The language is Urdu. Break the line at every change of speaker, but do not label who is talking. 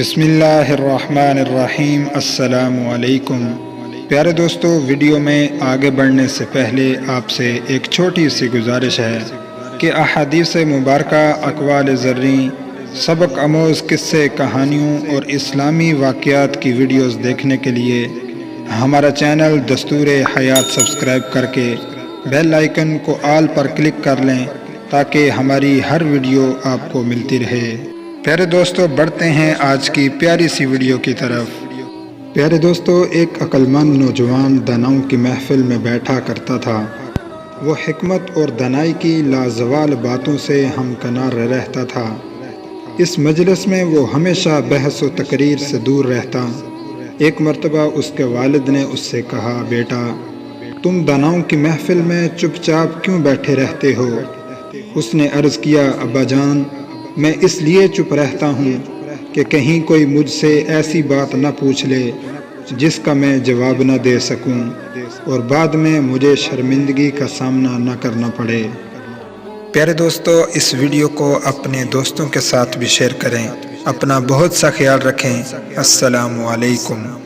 بسم اللہ الرحمن الرحیم۔ السلام علیکم پیارے دوستو، ویڈیو میں آگے بڑھنے سے پہلے آپ سے ایک چھوٹی سی گزارش ہے کہ احادیث مبارکہ، اقوال زرعی، سبق آموز قصے، کہانیوں اور اسلامی واقعات کی ویڈیوز دیکھنے کے لیے ہمارا چینل دستور حیات سبسکرائب کر کے بیل آئیکن کو آل پر کلک کر لیں تاکہ ہماری ہر ویڈیو آپ کو ملتی رہے۔ پیارے دوستو، بڑھتے ہیں آج کی پیاری سی ویڈیو کی طرف۔ پیارے دوستو، ایک عقل مند نوجوان داناؤں کی محفل میں بیٹھا کرتا تھا۔ وہ حکمت اور دانائی کی لازوال باتوں سے ہمکنار رہتا تھا۔ اس مجلس میں وہ ہمیشہ بحث و تقریر سے دور رہتا۔ ایک مرتبہ اس کے والد نے اس سے کہا، بیٹا، تم داناؤں کی محفل میں چپ چاپ کیوں بیٹھے رہتے ہو؟ اس نے عرض کیا، ابا جان، میں اس لیے چپ رہتا ہوں کہ کہیں کوئی مجھ سے ایسی بات نہ پوچھ لے جس کا میں جواب نہ دے سکوں اور بعد میں مجھے شرمندگی کا سامنا نہ کرنا پڑے۔ پیارے دوستو، اس ویڈیو کو اپنے دوستوں کے ساتھ بھی شیئر کریں۔ اپنا بہت سا خیال رکھیں۔ السلام علیکم۔